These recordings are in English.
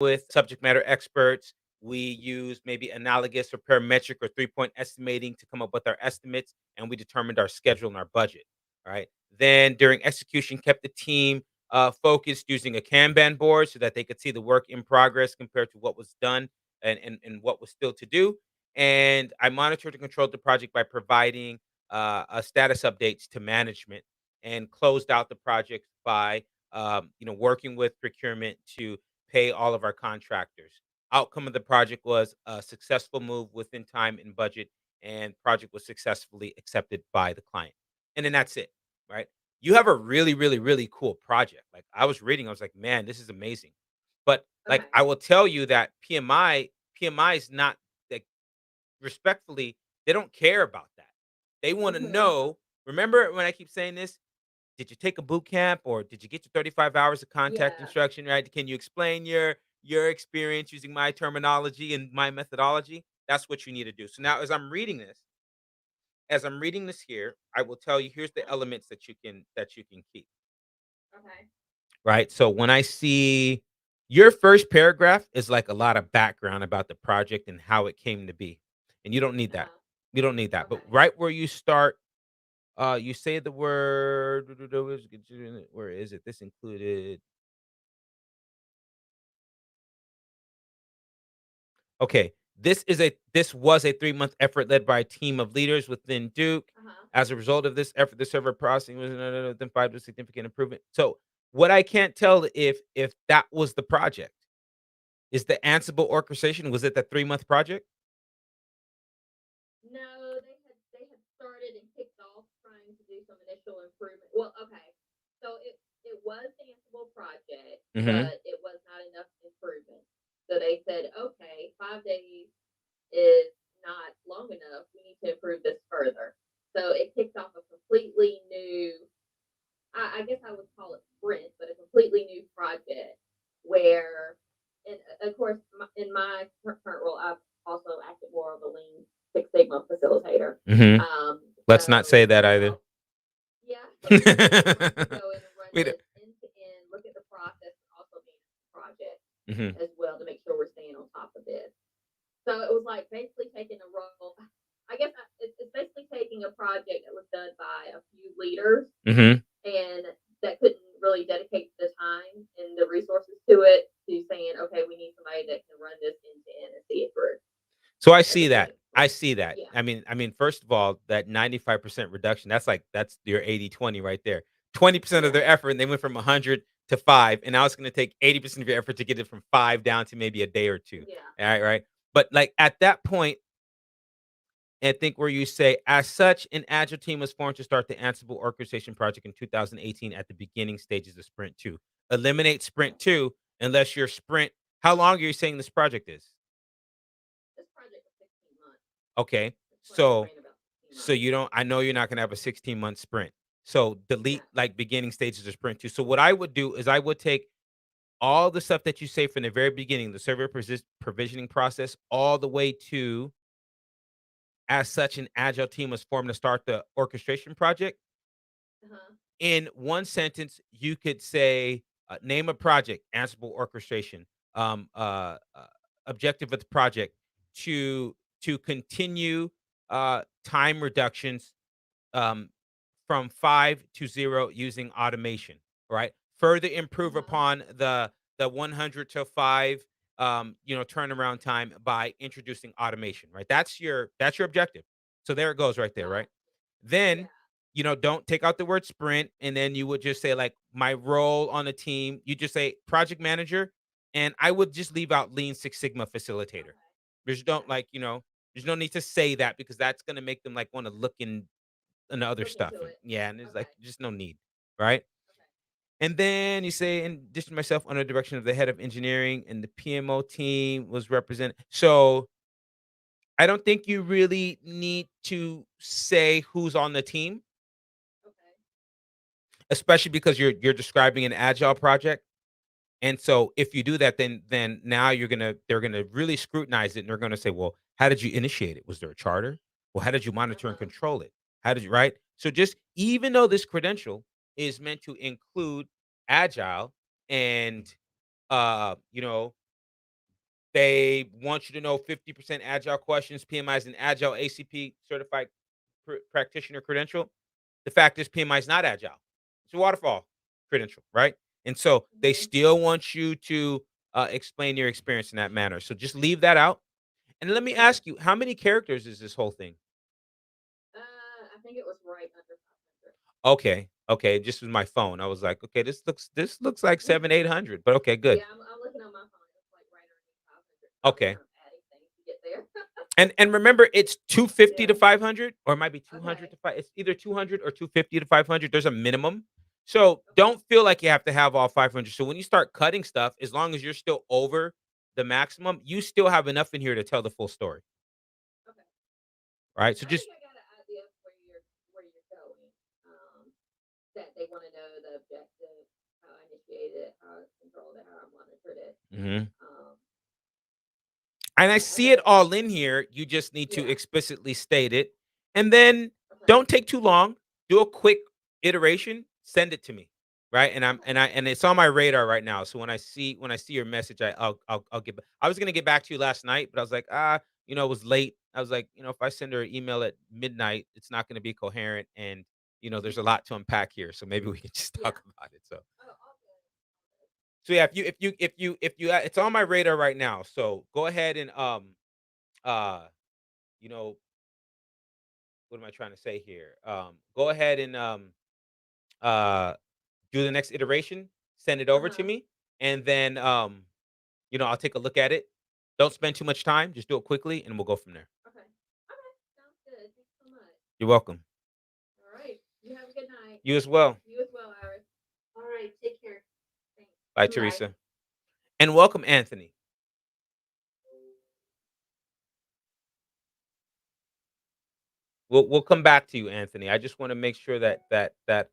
with subject matter experts. We use maybe analogous or parametric or 3-point estimating to come up with our estimates, and we determined our schedule and our budget. All right. Then during execution, kept the team focused using a Kanban board so that they could see the work in progress compared to what was done and what was still to do. And I monitored and controlled the project by providing a status updates to management, and closed out the project by working with procurement to pay all of our contractors. Outcome of the project was a successful move within time and budget, and project was successfully accepted by the client. And then that's it, right? You have a really, really, really cool project. Like I was reading, I was like, man, this is amazing. But like Okay. I will tell you that PMI is not like, respectfully, they don't care about that. They want to Mhm. know. Remember when I keep saying this? Did you take a boot camp or did you get your 35 hours of contact Yeah. instruction, right? Can you explain your experience using my terminology and my methodology? That's what you need to do. So now as I'm reading this here, I will tell you here's the Uh-huh. elements that you can keep, Okay. right? So when I see your first paragraph is like a lot of background about the project and how it came to be. And you don't need that. Uh-huh. You don't need that. But Okay. right where you start, you say the word, where is it? This included. Okay. This was a 3-month effort led by a team of leaders within Duke. Uh-huh. As a result of this effort, the server processing was within 5 to significant improvement. So what I can't tell if that was the project. Is the Ansible orchestration, was it the 3-month project? No, they had started and kicked off trying to do some initial improvement. Well, okay. So it was the Ansible project, Mhm. but it was not enough improvement. So they said, okay, 5 days is not long enough. We need to improve this further. So it kicked off a completely new, I guess I would call it sprint, but a completely new project where, and of course, in my current role, I've also acted more of a lean Six Sigma facilitator. Mhm. Um, Let's not say so that you either. know, yeah. So trying to go in and run We d this end to end, look at the process, and also manage the project Mhm. as well to make sure we're staying on top of this. So it was like basically taking a role. I guess it's basically taking a project that was done by a few leaders Mhm. and that couldn't really dedicate the time and the resources to it to saying, okay, we need somebody that can run this end to end and see it through So I as a see that. team. I see that. Yeah. I mean, first of all, that 95% reduction, that's your 80/20 right there. 20% of Yeah. their effort, and they went from 100 to 5, and now it's gonna take 80% of your effort to get it from 5 down to maybe a day or 2. Yeah. Alright, right? But, like, at that point, I think where you say, "As such, an agile team was formed to start the Ansible orchestration project in 2018 at the beginning stages of Sprint 2." Eliminate Sprint 2 unless your sprint how long are you saying this project is? This project was 16 months. Okay. This project So ran about 16 so months. you don't I know you're not gonna have a 16-month sprint. So Yeah. delete like beginning stages of sprint 2. So what I would do is I would take all the stuff that you say from the very beginning, the server provisioning process, all the way to as such an agile team was formed to start the orchestration project. Uh-huh. In one sentence, you could say, name a project, Ansible orchestration, objective of the project to continue time reductions um, from 5 to 0 using automation, right? Further improve Uh-huh. upon the 100 to 5 turnaround time by introducing automation, right? That's your objective. So there it goes right there, right? Got Then, yeah. don't take out the word sprint, and then you would just say like my role on a team, you just say project manager, and I would just leave out lean Six Sigma facilitator. Okay. There's Yeah. don't like, there's no need to say that because that's going to make them like want to look in other Look stuff. into And it. yeah, and it's like Okay. just no need, right? Okay. And then you say, in addition to myself, under the direction of the head of engineering and the PMO team was represented. So I don't think you really need to say who's on the team, Okay. especially because you're describing an agile project. And so if you do that, then now they're gonna really scrutinize it, and they're gonna say, well, how did you initiate it? Was there a charter? Well, how did you monitor and Uh-huh. control it? How did you right? So just even though this credential is meant to include agile and They want you to know 50% agile questions. PMI is an agile ACP certified practitioner credential. The fact is, PMI is not agile. It's a waterfall credential, right? And so they Mhm. still want you to explain your experience in that manner. So just leave that out. And let me Okay. ask you, how many characters is this whole thing? I think it was right under 500. Okay, okay, just with my phone, I was like, okay, this looks like 700, 800, but okay, good. Yeah, I'm looking on my phone. It's like right underneath 500. Probably Okay. because I'm adding things to get there. And remember, it's 250 to Yeah. 500, or it might be 200 Okay. to 5. It's either 200 or 250 to 500. There's a minimum. So Okay. don't feel like you have to have all 500. So when you start cutting stuff, as long as you're still over the maximum, you still have enough in here to tell the full story, Okay. right? So I just think I got an idea of where you're going. That they want to know the objective, how I initiated it, how I controlled it, how I monitored it. mhm. Um, And I I see it think, all in here. You just need to yeah. explicitly state it. And then Okay. don't take too long. Do a quick iteration, send it to me. Right. And I'm Okay. and it's on my radar right now. So when I see your message, I'll get I was gonna get back to you last night, but I was like, it was late. I was like, if I send her an email at midnight, it's not gonna be coherent. And there's a lot to unpack here. So maybe we can just Yeah. talk about it. So Oh, all good. All good. so yeah, it's on my radar right now. So go ahead and uh you know, what am I trying to say here? Go ahead and uh, do the next iteration, send it Uh over to huh. me, and then I'll take a look at it. Don't spend too much time. Just do it quickly, and we'll go from there. Okay. Okay. Sounds good. Thanks so much. You're welcome. All right. You have a good night. You as well. You as well, Iris. All right. Take care. Thanks. Bye, Bye. Teresa, and welcome, Anthony. We'll come back to you, Anthony. I just want to make sure that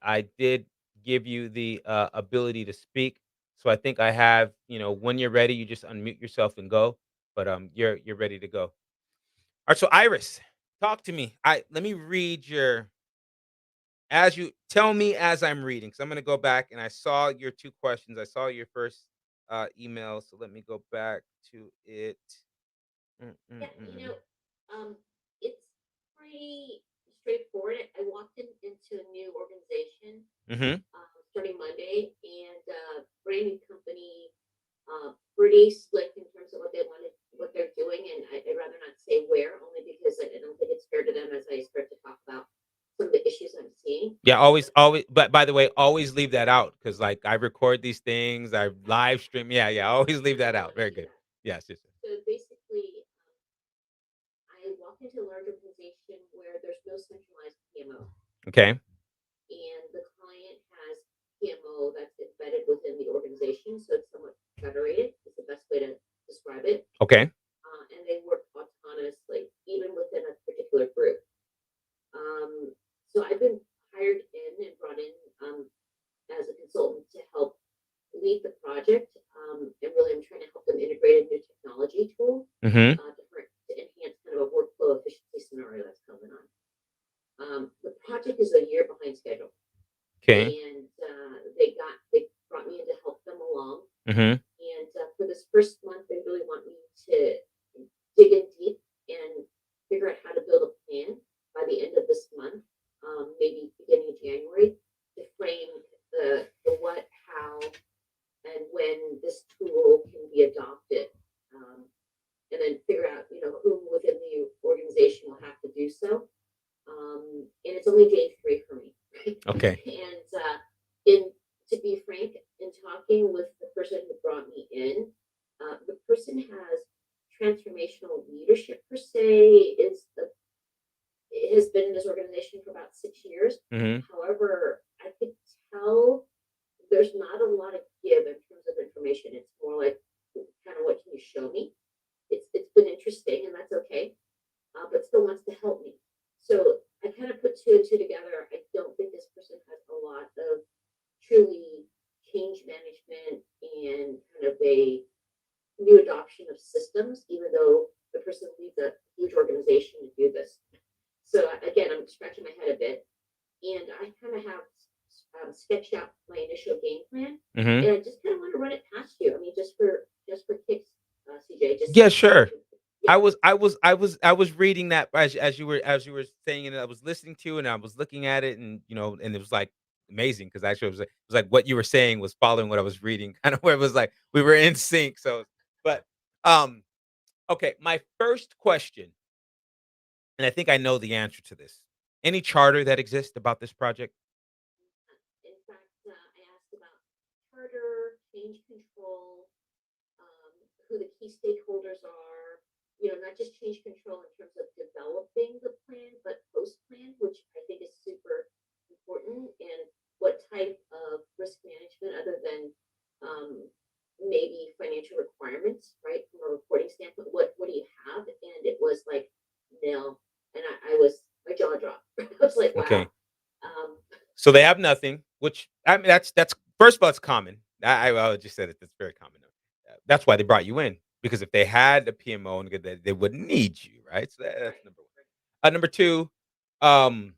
I did give you the ability to speak. So I think I have. When you're ready, you just unmute yourself and go. But you're ready to go. All right. So Iris, talk to me. Let me read your as you tell me as I'm reading. So I'm going to go back and I saw your two questions. I saw your first email. So let me go back to it. Yeah, Mm-mm-mm. it's pretty straightforward. I walked into a new organization Mm-hmm. starting Monday, and brand new company, pretty slick in terms of what they wanted, what they're doing, and I'd rather not say where, only because I don't think it's fair to them as I start to talk about some of the issues I'm seeing. Yeah, always, But always. But by the way, always leave that out because, like, I record these things, I live absolutely, stream. Yeah, yeah. Always leave I that don't out. want to Very do good. that. Yes, yes. So basically, I walked into a large organization where there's no centralized PMO, Okay. and the client has PMO that's embedded within the organization, so it's somewhat federated. Is the best way to describe it. Okay. And they work autonomously, even within a particular group. So I've been hired in and brought in as a consultant to help lead the project. And really, I'm trying to help them integrate a new technology tool Mm-hmm. to enhance kind of a workflow efficiency scenario that's coming on. The project is a year behind schedule, Okay. and they brought me in to help them along. Mm-hmm. And for this first month, they really want me to dig in deep and figure out how to build a plan by the end of this month, maybe beginning of January, to frame the what, how, and when this tool can be adopted. And then figure out, who within the organization will have to do so. And it's only day three for me. Okay. And in to be frank, in talking with the person who brought me in, the person has transformational leadership per se has been in this organization for about 6 years. Mm-hmm. However, I could tell there's not a lot of give in terms of information. It's more like kind of what can you show me? It's been interesting, and that's okay. But still wants to help me. So I kind of put two and two together. I don't think this person has a lot of truly change management and kind of a new adoption of systems, even though the person leads a huge organization to do this. So again, I'm scratching my head a bit, and I kind of have sketched out my initial game plan, Mm-hmm. and I just kind of want to run it past you. I mean, just for kicks, CJ, just Yeah, how sure. yeah, I was reading that as you were saying it, and I was listening to, and I was looking at it, and and it was like amazing because actually it was like what you were saying was following what I was reading, kind of where it was like we were in sync. So, but um, okay, my first question, and I think I know the answer to this. Any charter that exists about this project? in fact, I asked about charter, change control, who the key stakeholders are, not just change control in terms of developing the plan, but post plan, which I think is super important, and what type of risk management other than um, maybe financial requirements, right? From a reporting standpoint, what do you have? And it was like nil. And I was my jaw dropped. I was like, wow. Okay, Um, so they have nothing, which I mean that's first of all it's common. I just said it. That's very common. That's why they brought you in because if they had a PMO and they wouldn't need you, right? So that's right. number one. Number two, um,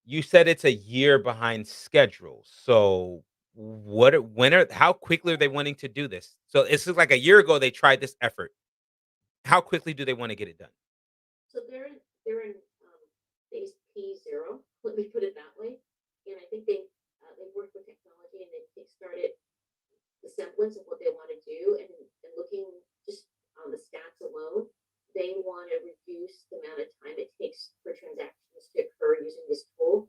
you said it's a year behind schedule. So how quickly are they wanting to do this? So it's like a year ago they tried this effort. How quickly do they want to get it done? So they're in phase P0. Let me put it that way. And I think they worked with technology and they started the semblance of what they want to do. And looking just on the stats alone, they want to reduce the amount of time it takes for transactions to occur using this tool.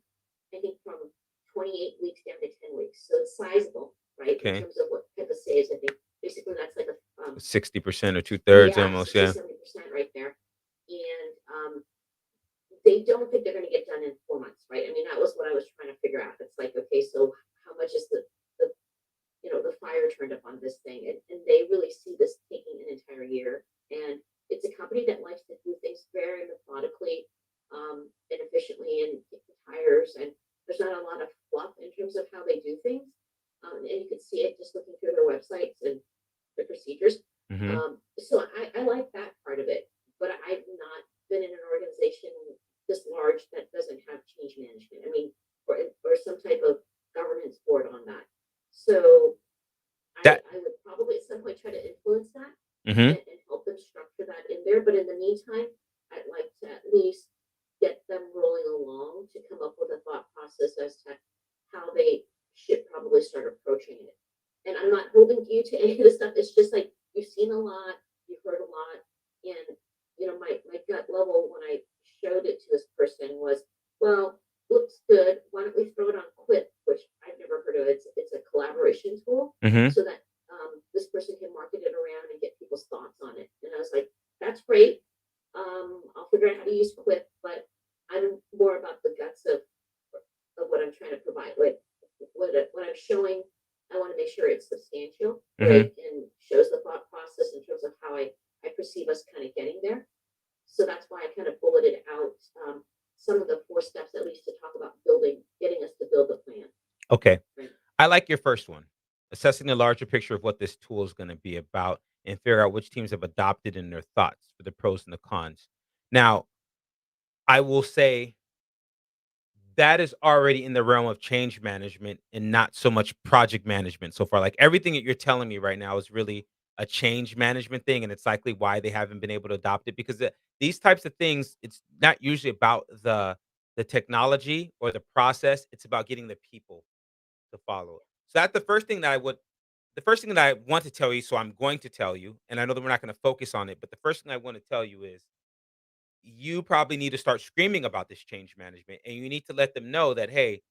I think from 28 weeks down to 10 weeks. So it's sizable, right? In Okay. terms of what type of saves. I think basically that's like a 60% or two-thirds yeah, almost, 60, yeah. 70% right there. And they don't think they're going to get done in 4 months, right? I mean, that was what I was trying to figure out. It's like, okay, so how much is the the fire turned up on this thing? And they really see this taking an entire year. And it's a company that likes to do things very methodically and efficiently and kick the tires. And there's not a lot of fluff in terms of how they do things. And you can see it just looking through their websites and the procedures. Mhm. So I like that part of it, but I've not been in an organization this large that doesn't have change management. I mean, or some type of governance board on that. So That I would probably at some point try to influence that Mhm. and help them structure that in there. But in the meantime, I'd like to at least get them rolling along to come up with a thought process as to how they should probably start approaching it. And I'm not holding you to any of this stuff. It's just like you've seen a lot, you've heard a lot, and my gut level when I showed it to this person was, well, looks good. Why don't we throw it on Quip, which I've never heard of. It's a collaboration tool, Mhm. so that this person can market it around and get people's thoughts on it. And I was like, that's great. I'll figure out how to use Quip, but I'm more about the guts of what I'm trying to provide. Like what I'm showing, I want to make sure it's substantial, Mhm. right, and shows the thought process in terms of how I perceive us kind of getting there. So that's why I kind of bulleted out some of the 4 steps at least to talk about getting us to build the plan. Okay. Right. I like your first one. Assessing the larger picture of what this tool is gonna be about and figure out which teams have adopted in their thoughts for the pros and the cons. Now, I will say that is already in the realm of change management and not so much project management so far. Like everything that you're telling me right now is really a change management thing, and it's likely why they haven't been able to adopt it because these types of things, it's not usually about the technology or the process. It's about getting the people to follow it. So that's the first thing that I want to tell you. So I'm going to tell you, and I know that we're not going to focus on it, but the first thing I want to tell you is you probably need to start screaming about this change management and you need to let them know that hey,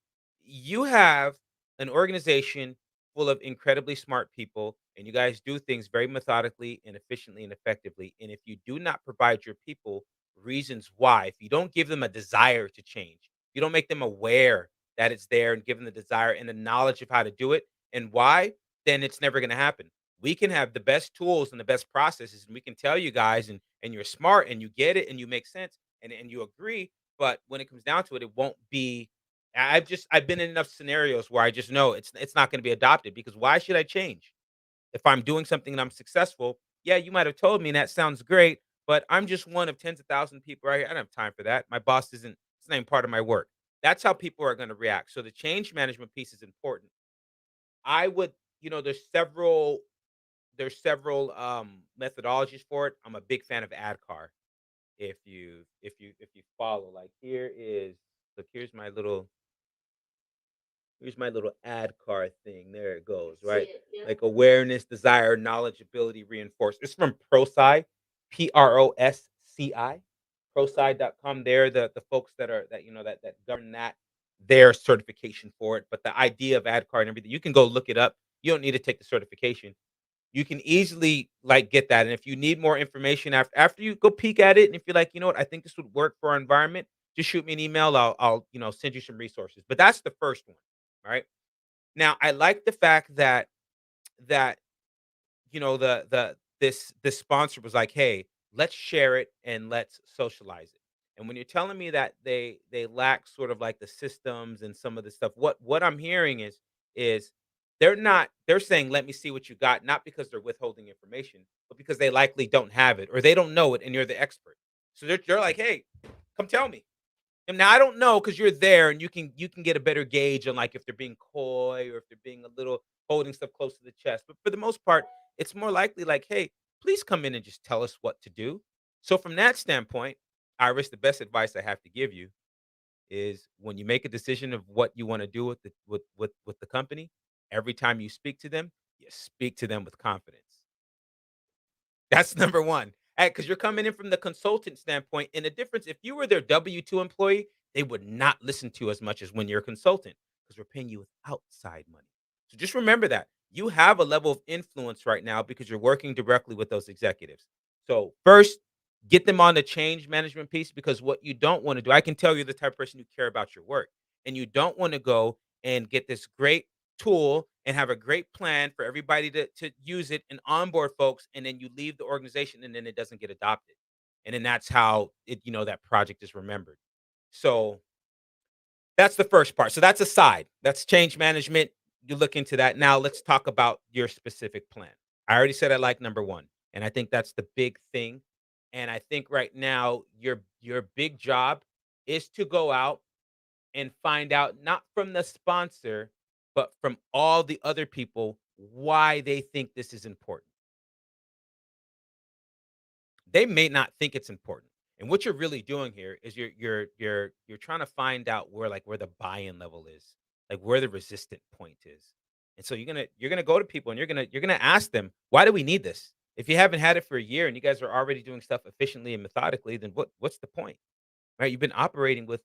you have an organization full of incredibly smart people and you guys do things very methodically and efficiently and effectively, and if you do not provide your people reasons why, if you don't give them a desire to change, you don't make them aware that it's there and give them the desire and the knowledge of how to do it and why, then it's never going to happen. We can have the best tools and the best processes and we can tell you guys, and you're smart and you get it and you make sense and you agree, but when it comes down to it, it won't be. I've been in enough scenarios where I just know it's not going to be adopted because why should I change if I'm doing something and I'm successful? Yeah, you might have told me and that sounds great, but I'm just one of tens of thousands of people right here. I don't have time for that. My boss isn't. It's not even part of my work. That's how people are going to react. So the change management piece is important. I would, there's there's several methodologies for it. I'm a big fan of ADKAR. If you follow, like, here's my little ad card thing. There it I goes, see right? it. Yep. Like awareness, desire, knowledge, ability, reinforce. It's from ProSci, PROSCI, Okay. ProSci.com. They're the folks that govern that, their certification for it. But the idea of ad card and everything, you can go look it up. You don't need to take the certification. You can easily like get that. And if you need more information after you go peek at it, and if you're like, you know what, I think this would work for our environment, just shoot me an email. I'll send you some resources. But that's the first one. Right. Now, I like the fact that this sponsor was like, "Hey, let's share it and let's socialize it." And when you're telling me that they lack sort of like the systems and some of the stuff, what I'm hearing is they're saying, "Let me see what you got," not because they're withholding information, but because they likely don't have it or they don't know it, and you're the expert. So they're like, "Hey, come tell me." And now I don't know because 'cause you're there and you can get a better gauge on, like, if they're being coy or if they're being a little holding stuff close to the chest, but for the most part, it's more likely like, "Hey, please come in and just tell us what to do." So from that standpoint, Iris, the best advice I have to give you is when you make a decision of what you wanna do with the company, every time you speak to them, you speak to them with confidence. That's number 1. Because 'cause you're coming in from the consultant standpoint, and the difference if you were their W-2 employee, they would not listen to you as much as when you're a consultant, because 'cause we're paying you with outside money. So just remember that. You have a level of influence right now because you're working directly with those executives. So, first, get them on the change management piece because what you don't wanna do, I can tell you're the type of person who care about your work, and you don't wanna go and get this great tool and have a great plan for everybody to use it and onboard folks, and then you leave the organization and then it doesn't get adopted. And then that's how that project is remembered. So that's the first part. So that's a side. That's change management. You look into that. Now let's talk about your specific plan. I already said I like number one. And I think that's the big thing. And I think right now your big job is to go out and find out not from the sponsor, but from all the other people why they think this is important. They may not think it's important. And what you're really doing here is you're trying to find out where the buy-in level is, like where the resistant point is. And so you're gonna go to people and you're gonna ask them, why do we need this? If you haven't had it for a year and you guys are already doing stuff efficiently and methodically, then what's the point? Right? You've been operating with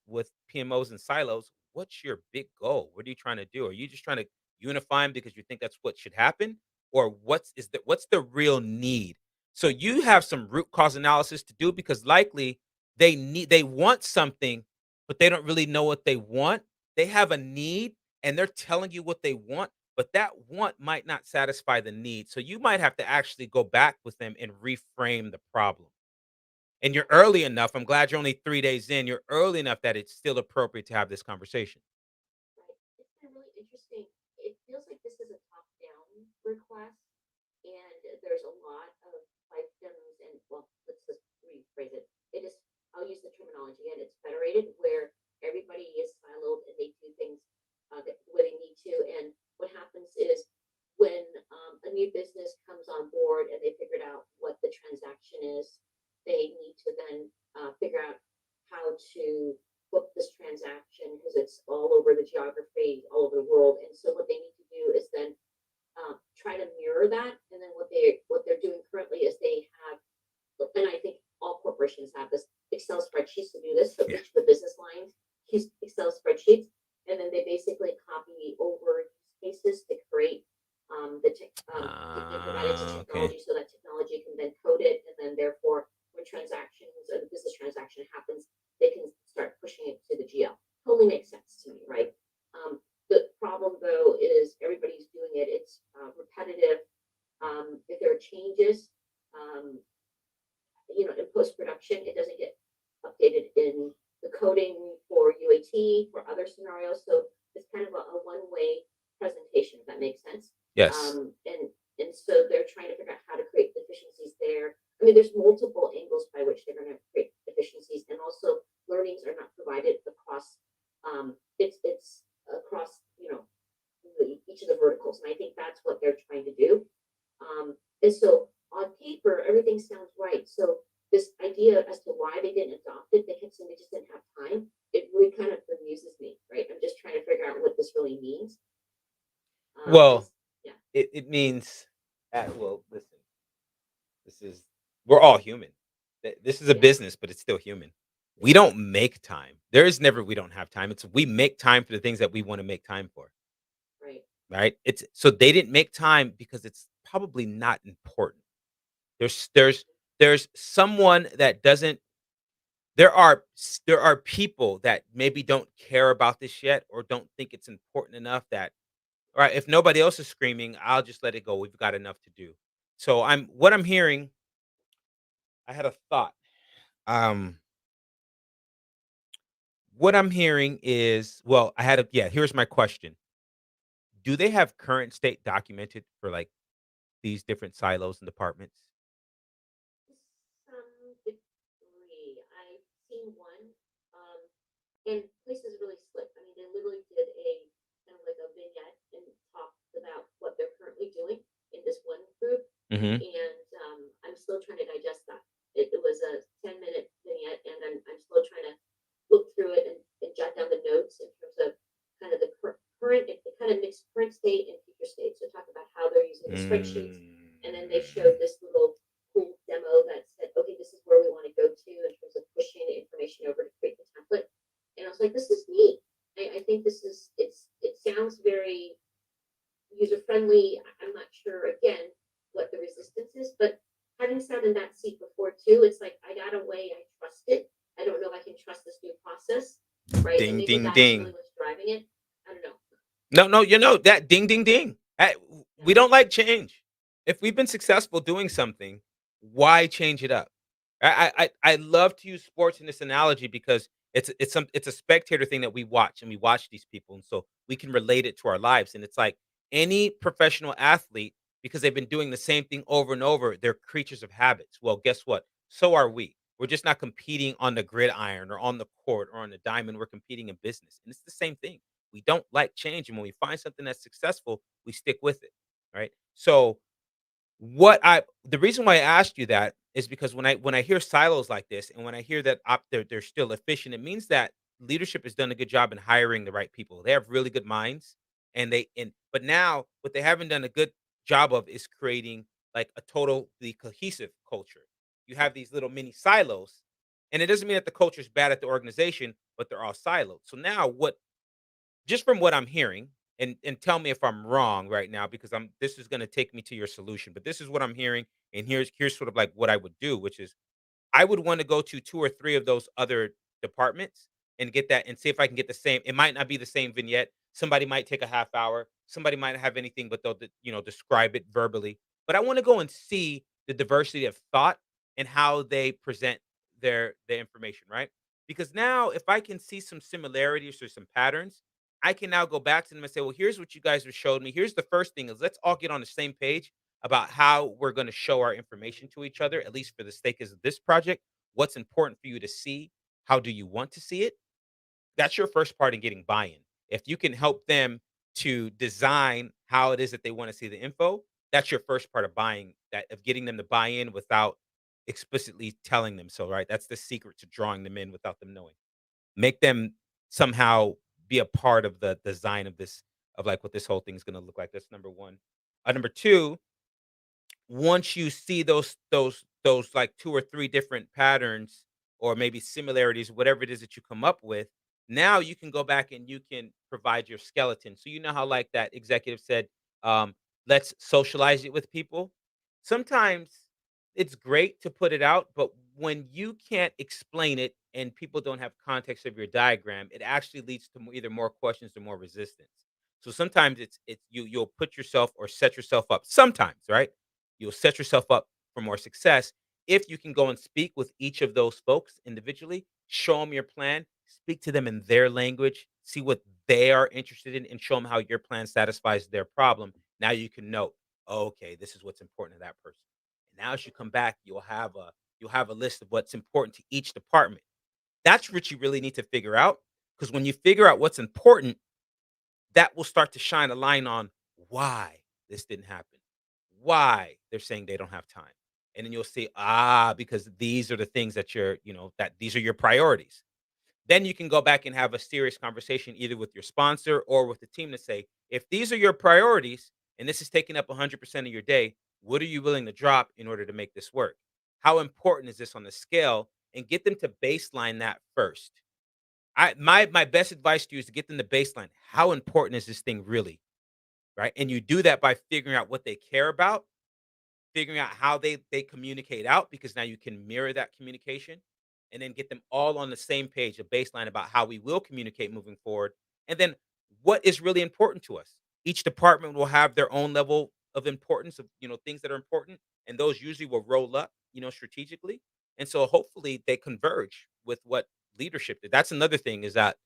PMOs and silos. What's your big goal? What are you trying to do? Are you just trying to unify them because you think that's what should happen? Or what's the real need? So you have some root cause analysis to do because likely they want something, but they don't really know what they want. They have a need and they're telling you what they want, but that want might not satisfy the need. So you might have to actually go back with them and reframe the problem. And you're early enough, I'm glad you're only 3 days in, you're early enough that it's still appropriate to have this conversation. Right. It's been really interesting. It feels like this is a top-down request, and there's a lot of fiefdoms and, well, let's just rephrase it. It is, I'll use the terminology, and it's federated, where everybody is siloed and they do things the way they need to. And what happens is when a new business comes on board and they figured out what the transaction is, they need to then figure out how to book this transaction because it's all over the geography, all over the world. And so what they need to do is then try to mirror that. And then what they're doing currently is they have, and I think all corporations have this Excel spreadsheets to do this. So Yeah. each of the business lines use Excel spreadsheets, and then they basically copy over use cases to create the informatics and Okay. technology, so that technology can then code it, and then therefore when transactions or the business transaction happens, they can start pushing it to the GL. Totally makes sense to me, right? The problem though is everybody's doing it. It's repetitive. If there are changes, um, in post production, it doesn't get updated in the coding for UAT for other scenarios. So it's kind of a one-way presentation, if that makes sense. Yes. And so they're trying to figure out how to create efficiencies there. I mean, there's multiple angles by which they're going to create efficiencies, and also learnings are not provided across. It's across each of the verticals, and I think that's what they're trying to do. As sure, everything sounds right. So this idea as to why they didn't adopt it, they kept saying they just didn't have time. It really kind of bemuses me, right? I'm just trying to figure out what this really means. And Well, yeah, it means, well, listen, this is we're all human. This is a yeah, business, but it's still human. We yeah, don't make time. There is never we don't have time. It's we make time for the things that we want to make time for, right. right? It's so they didn't make time because it's probably not important. There's there's there's someone that doesn't there are people that maybe don't care about this yet or don't think it's important enough that all right, if nobody else is screaming, I'll just let it go. We've got enough to do. So I'm hearing, I had a thought. Um what I'm hearing is, well, I had a yeah, here's my question. Do they have current state documented for like these different silos and departments? Some degree. I've seen one, um, and places really slick. I mean, they literally did a kind of like a vignette and talked about what they're currently doing in this one group, Mhm. and I'm still trying to digest that. It was a 10-minute vignette, and I'm still trying to look through it and jot down the notes in terms of kind of the current, it kind of mixed current state and future state. So talk about how they're using the spreadsheets, and then they Mm. showed this little cool demo that said, okay, this is where we want to go to in terms of pushing the information over to create the template. And I was like, this is neat. I think this is it sounds very user friendly. I'm not sure again what the resistance is, but having sat in that seat before too, it's like I got a way, I trust it. I don't know if I can trust this new process, right? And Ding maybe ding that's really ding. what's driving it. I don't know. No, no, that ding ding ding. Yeah, We don't like change. If we've been successful doing something, why change it up? I love to use sports in this analogy because it's a spectator thing that we watch and we watch these people and so we can relate it to our lives and it's like any professional athlete because they've been doing the same thing over and over, they're creatures of habits. Well, guess what? So are we. We're just not competing on the gridiron or on the court or on the diamond. We're competing in business. And it's the same thing. We don't like change. And when we find something that's successful, we stick with it. Right. So the reason why I asked you that is because when I hear silos like this and when I hear that they're still efficient, it means that leadership has done a good job in hiring the right people. They have really good minds but now what they haven't done a good job of is creating like a totally cohesive culture. You have these little mini silos, and it doesn't mean that the culture is bad at the organization, but they're all siloed. So now what just from what I'm hearing, and tell me if I'm wrong right now because I'm this is gonna take me to your solution, but this is what I'm hearing, and here's sort of like what I would do, which is I would wanna go to 2 or 3 of those other departments and get that and see if I can get the same it might not be the same vignette. Somebody might take a half hour. Somebody might not have anything, but they'll describe it verbally. But I wanna go and see the diversity of thought and how they present their information, right? Because now if I can see some similarities or some patterns, I can now go back to them and say, "Well, here's what you guys have showed me. Here's the first thing is let's all get on the same page about how we're going to show our information to each other, at least for the sake of this project. What's important for you to see? How do you want to see it?" That's your first part in getting buy-in. If you can help them to design how it is that they want to see the info, that's your first part of buying that of getting them to buy in without explicitly telling them so, right? That's the secret to drawing them in without them knowing. Make them somehow be a part of the design of this of like what this whole thing is going to look like. That's number 1. Number 2, once you see those like 2 or 3 different patterns or maybe similarities, whatever it is that you come up with, now you can go back and you can provide your skeleton. So you know how like that executive said, um, let's socialize it with people. Sometimes it's great to put it out, but when you can't explain it and people don't have context of your diagram, it actually leads to either more questions or more resistance. So sometimes it's you'll put yourself or set yourself up. Sometimes, right? You'll set yourself up for more success if you can go and speak with each of those folks individually, show them your plan, speak to them in their language, see what they are interested in, and show them how your plan satisfies their problem. Now you can know, oh, okay, this is what's important to that person. And now as you come back, you'll have a list of what's important to each department. That's what you really need to figure out. Because when you figure out what's important, that will start to shine a line on why this didn't happen, why they're saying they don't have time. And then you'll see, because these are the things that that these are your priorities. Then you can go back and have a serious conversation either with your sponsor or with the team to say, if these are your priorities and this is taking up 100% of your day, what are you willing to drop in order to make this work? How important is this on the scale? And get them to baseline that first. My best advice to you is to get them to baseline. How important is this thing really? Right. And you do that by figuring out what they care about, figuring out how they communicate out, because now you can mirror that communication, and then get them all on the same page, a baseline about how we will communicate moving forward, and then what is really important to us. Each department will have their own level of importance of things that are important, and those usually will roll up strategically, and so hopefully they converge with what leadership did. That's another thing, is that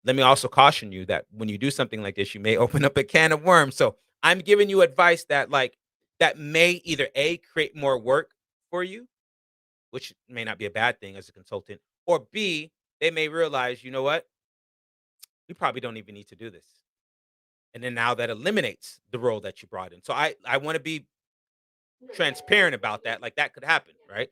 let me also caution you that when you do something like this, you may open up a can of worms. So I'm giving you advice that that may either A, create more work for you, which may not be a bad thing as a consultant, or B, they may realize, you know what, we probably don't even need to do this. And then now that eliminates the role that you brought in. So I want to be No, yeah, transparent about that. Like, that could happen, right?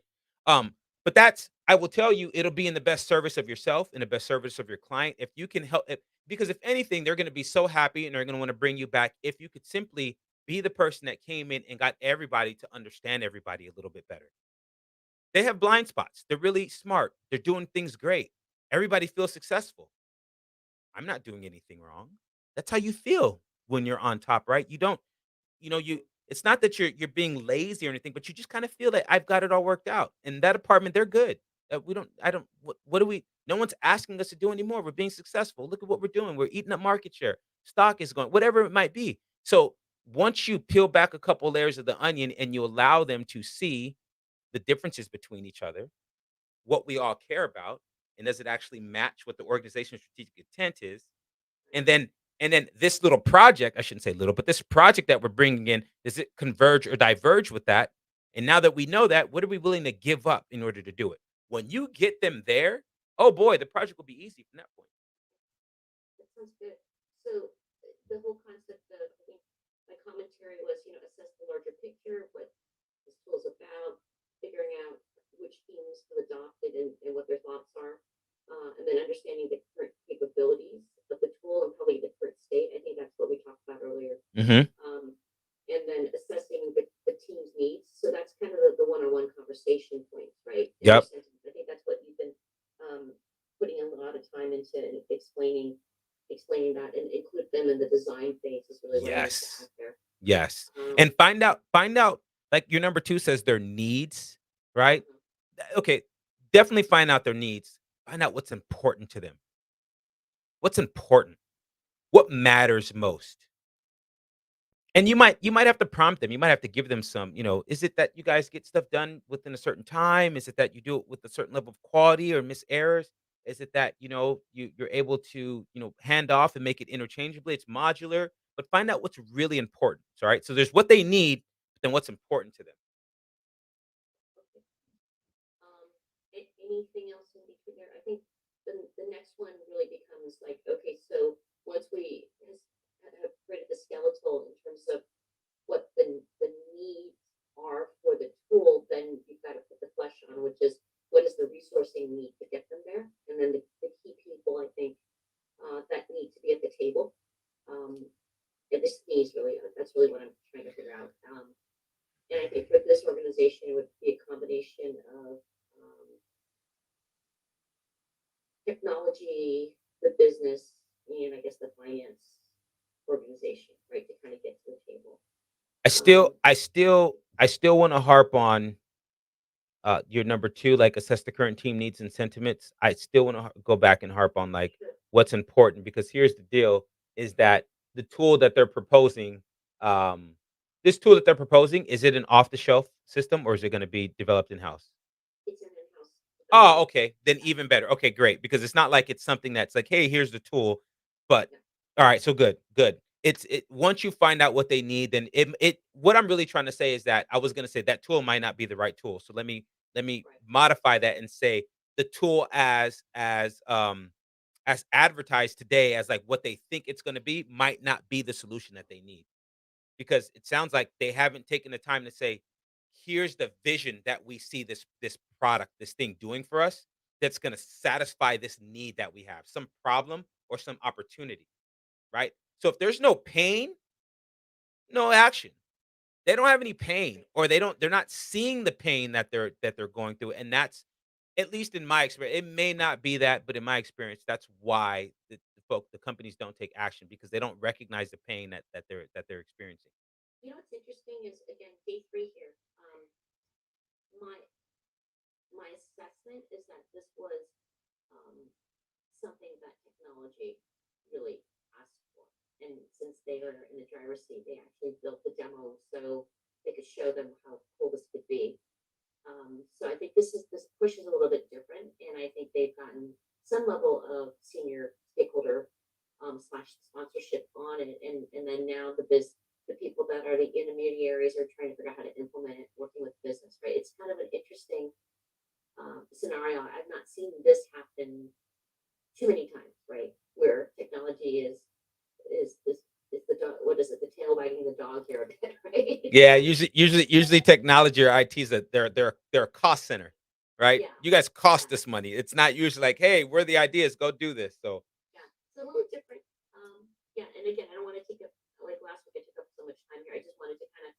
But that's, I will tell you, it'll be in the best service of yourself, in the best service of your client. If you can help, because if anything, they're going to be so happy and they're going to want to bring you back if you could simply be the person that came in and got everybody to understand everybody a little bit better. They have blind spots. They're really smart. They're doing things great. Everybody feels successful. I'm not doing anything wrong. That's how you feel when you're on top, right? You don't, you it's not that you're being lazy or anything, but you just kind of feel that I've got it all worked out. In that apartment, they're good. We don't I don't what do we no one's asking us to do anymore. We're being successful. Look at what we're doing. We're eating up market share. Stock is going, whatever it might be. So once you peel back a couple layers of the onion and you allow them to see the differences between each other, what we all care about, and does it actually match what the organization's strategic intent is, and then this little project, I shouldn't say little, but this project that we're bringing in, does it converge or diverge with that? And now that we know that, what are we willing to give up in order to do it? When you get them there, oh boy, the project will be easy from that point. that sounds good. So the whole concept of, I think my commentary was, assess the larger picture, what this tool is about, figuring out which teams have adopted and what their thoughts are, and then understanding the current capabilities of the tool and probably the current state. I think that's what we talked about earlier. Hmm. Um, and then assessing the team's needs. So that's kind of the one-on-one conversation points, right? In your Yep. sentence. I think that's what you've been putting a lot of time into explaining that and include them in the design phase is really what I wanted to Yes. add there. Yes. Um, And find out, like your number two says, their needs, right? mhm, Okay. Definitely find out their needs. Find out what's important to them. What's important? What matters most? And you might have to prompt them. You might have to give them some, is it that you guys get stuff done within a certain time? Is it that you do it with a certain level of quality or miss errors? Is it that, you're able to, hand off and make it interchangeably? It's modular, but find out what's really important. All right. So there's what they need, but then what's important to them. okay. Um, Anything else in between there? I think the next one really becomes like, okay, so once we have created the skeletal in terms of what the needs are for the tool, then you've got to put the flesh on, which is what is the resourcing need to get them there, and then the key people I think that need to be at the table. Um, and this needs really that's really what I'm trying to figure out. And I think for this organization, it would be a combination of technology, the business, and I guess the finance organization, right, to kind of get to the table. I still, Um, I still, I still want to harp on your number two, like assess the current team needs and sentiments. I still want to go back and harp on like sure. what's important, because here's the deal: is that the tool that they're proposing, um, this tool that they're proposing, is it an off the shelf system or is it going to be developed in house? It's an in-house Oh, development. okay. Then Yeah, even better. Okay, great. Because it's not like it's something that's like, hey, here's the tool. But yeah, all right, so good, good. It once you find out what they need, then it what I'm really trying to say is that I was gonna say that tool might not be the right tool. So let me right. modify that and say the tool as advertised today as like what they think it's gonna be might not be the solution that they need. Because it sounds like they haven't taken the time to say, here's the vision that we see this product, this thing doing for us that's going to satisfy this need that we have, some problem or some opportunity, right? So if there's no pain, no action. They don't have any pain, or they're not seeing the pain that they're going through, and that's, at least in my experience, it may not be that, but in my experience, that's why the companies don't take action, because they don't recognize the pain that they're experiencing. You know what's interesting is again day 3 here. My my assessment is that this was um, something that technology really asked for. And since they are in the driver's seat, they actually built the demo so they could show them how cool this could be. So I think this push is a little bit different, and I think they've gotten some level of senior stakeholder slash sponsorship on it, and then now the people that are the intermediaries are trying to figure out how to implement it, working with business, right? It's kind of an interesting scenario. I've not seen this happen too many times, right? Where technology is the dog, what is it? The tail wagging the dog here a bit, right? Yeah, usually technology or IT is they're a cost center, right? Yeah, You guys cost yeah, us money. It's not usually like, hey, we're the ideas, go do this. So yeah. So a little different. Yeah, and again, I don't want to take up like last week. I took up so much time here. I just wanted to kind of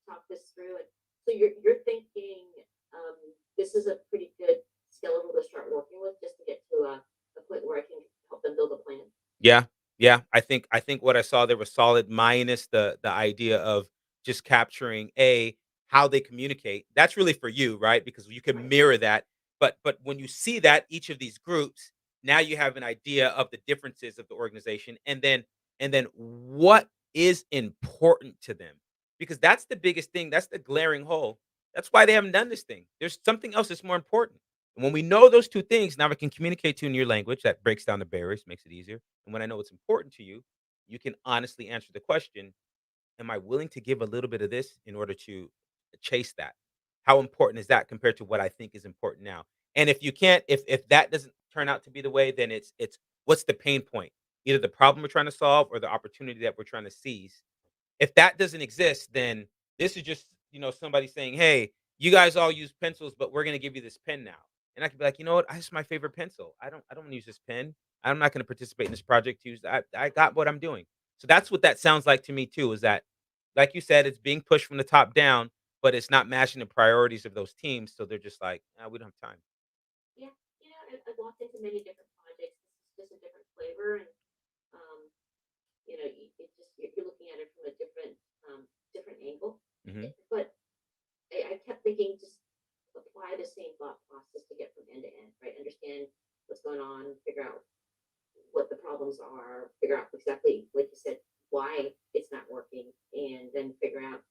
talk this through. And so you're thinking um, this is a pretty good skeletal to start working with, just to get to a point where I can help them build a plan. yeah, yeah. I think what I saw there was solid, minus the idea of just capturing how they communicate. That's really for you, right? Because you can Right. mirror that. But when you see that each of these groups, now you have an idea of the differences of the organization, and then what is important to them. Because that's the biggest thing. That's the glaring hole. That's why they haven't done this thing. There's something else that's more important. And when we know those two things, now we can communicate to you in your language. That breaks down the barriers, makes it easier. And when I know what's important to you, you can honestly answer the question, am I willing to give a little bit of this in order to chase that? How important is that compared to what I think is important now? And if you can't, if that doesn't turn out to be the way, then it's what's the pain point? Either the problem we're trying to solve or the opportunity that we're trying to seize. If that doesn't exist, then this is just, somebody saying, "Hey, you guys all use pencils, but we're gonna give you this pen now." And I could be like, "You know what? This is my favorite pencil. I don't wanna use this pen. I'm not gonna participate in this project to use that. I got what I'm doing." So that's what that sounds like to me too, is that, like you said, it's being pushed from the top down, but it's not matching the priorities of those teams. So they're just like, we don't have time. Yeah, I've walked into many different projects. This is just a different flavor, and um, it just you're looking at it from a different angle. Hmm. But I kept thinking, just apply the same thought process to get from end to end, right? Understand what's going on, figure out what the problems are, figure out exactly, like you said, why it's not working, and then figure out,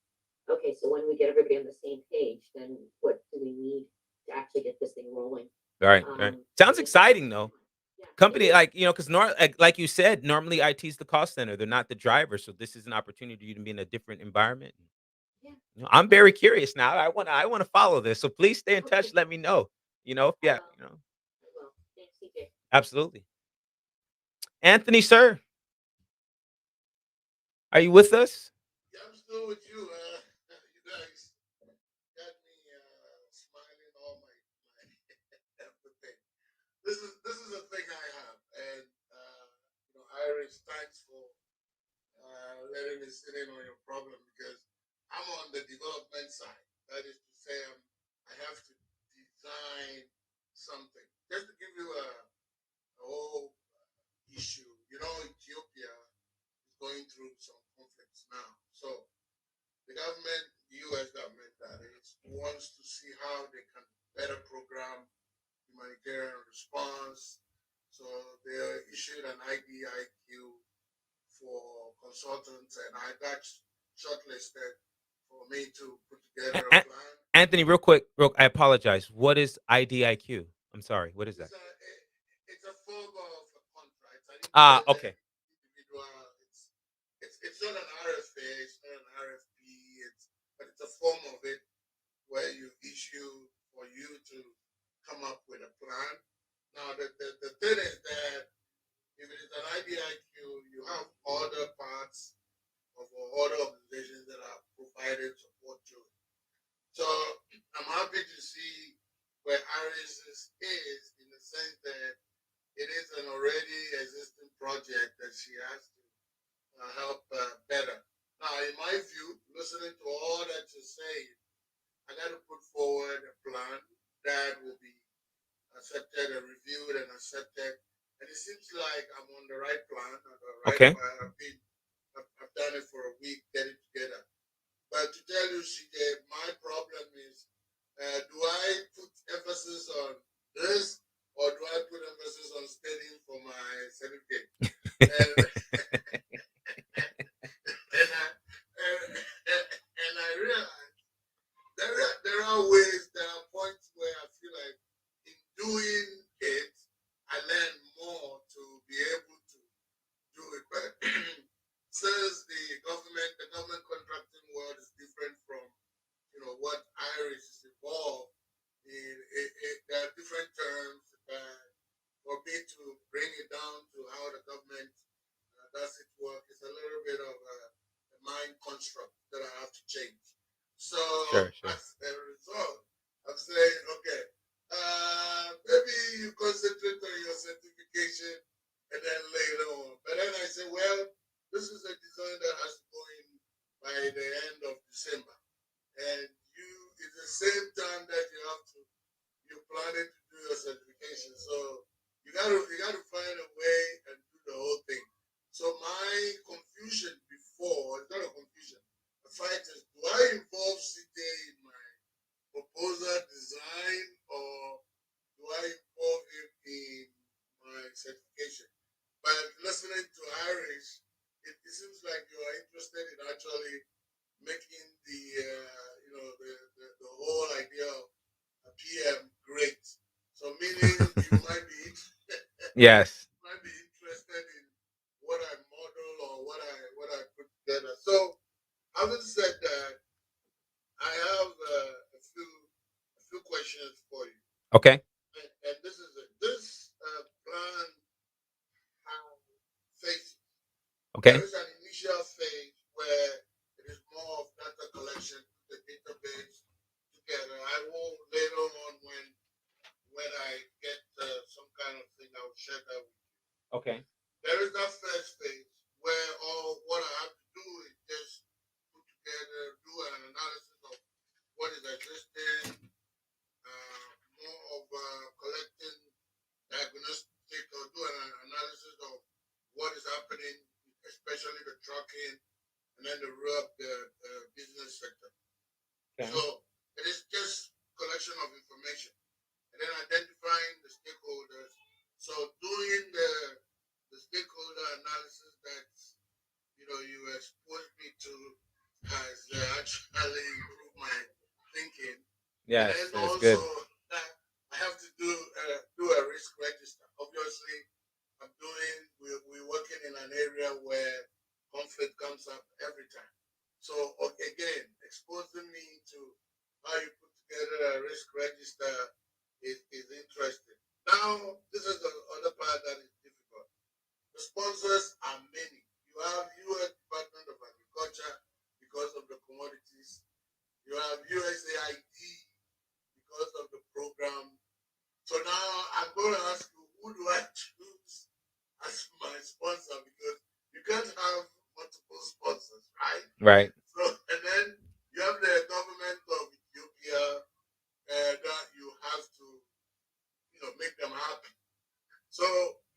okay, so when we get everybody on the same page, then what do we need to actually get this thing rolling? Right, right. Sounds And it's exciting though. yeah, it Company, is. like, because like you said, normally IT's the cost center. They're not the driver. So this is an opportunity for you to be in a different environment. Yeah. I'm very curious now. I wanna follow this. So please stay in touch. Okay. Let me know. I Yeah, will. I will. Thanks, CJ. absolutely. Anthony, sir, are you with us? Yeah, I'm still with you. You guys got me smiling all my everything. This is a thing I have, and Iris, thanks for letting me sit in on your problem because I'm on the development side. That is to say, I have to design something. Just to give you a whole issue, Ethiopia is going through some conflicts now, so the government, the U.S. government, that is, wants to see how they can better program humanitarian response. So they issued an IDIQ for consultants, and I got shortlisted for me to put A- together a A- plan. Anthony, real quick, I apologize. What is IDIQ? I'm sorry. What is that? It's a form of a contract. I didn't call Ah, it an okay. individual. It's not an RFA. It's not an RFP. But it's a form of it where you issue for you to come up with a plan. Now, the thing is that if it is an IDIQ, you have other parts of or other organizations that are providing support to it. So see where Iris is in the sense that it is an already existing project that she has to help better. Now, in my view, listening to all that you're saying, I got to put forward a plan that will be accepted and reviewed and accepted. And it seems like I'm on the right plan, on the right Okay. path. I've done it for a week, getting together. But to tell you, CJ, my problem is, do I put emphasis on this or do I put emphasis on studying for my certificate? And and I realize there are ways, there are points where I feel like in doing it, I learn more to be able to do it. But since the government contracting world is different from what Irish is involved in, there are different terms. For me to bring it down to how the government does it work is a little bit of a mind construct that I have to change. So Sure. as a result, I'm saying, okay, maybe you concentrate on your certification and then later on. But then I say, well, this is a design that has to go in by the end of December. And it's the same time that you're planning to do your certification. So you gotta find a way and do the whole thing. So my confusion before, it's not a confusion, the fight is, do I involve CJ in my proposal design or do I involve him in my certification? But listening to Irish, it seems like you are interested in actually making the whole idea of a PM great. So meaning you might be Yes. might be interested in what I model or what I put together. So having said that, I have a few questions for you. Okay. And this is it. This plan has phases. There Okay. is an initial phase where it is more of data collection, the database together. I will later on when I get some kind of thing, I will share that with you. Okay. There is that first phase where all what I have to do is just put together, do an analysis of what is existing, more of collecting diagnostic or do an analysis of what is happening, especially the trucking and then the business sector. Okay. So it is just collection of information and then identifying the stakeholders. So doing the stakeholder analysis that you exposed me to has actually improved my thinking. And Yes, then that's also good. I have to do a risk register. Obviously, we're working in an area where conflict comes up every time. So again, exposing me to how you put together a risk register is interesting. Now, this is the other part that is difficult. The sponsors are many. You have U.S. Department of Agriculture because of the commodities. You have USAID because of the program. So now I'm going to ask you, who do I choose as my sponsor? Because you can't have multiple sponsors, right? Right. So, and then you have the government of Ethiopia that you have to, make them happy. So,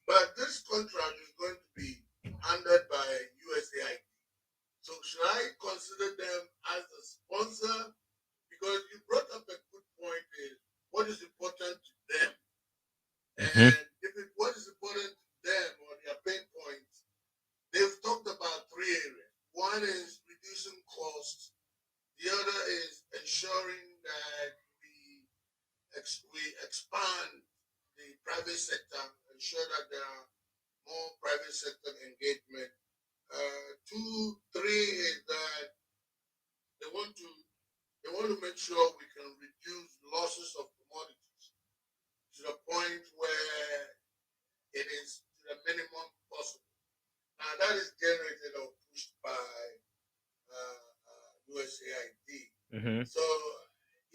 but this contract is going to be handled by USAID. So should I consider them as a sponsor? Because you brought up a good point is what is important to them. Mm-hmm. And what is important to them or their pain points, they've talked about three areas. One is reducing costs. The other is ensuring that we expand the private sector, ensure that there are more private sector engagement. Two, three is that they want to they want to make sure we can reduce losses of commodities to the point where it is to the minimum possible. Now that is generated or pushed by USAID. Mm-hmm. So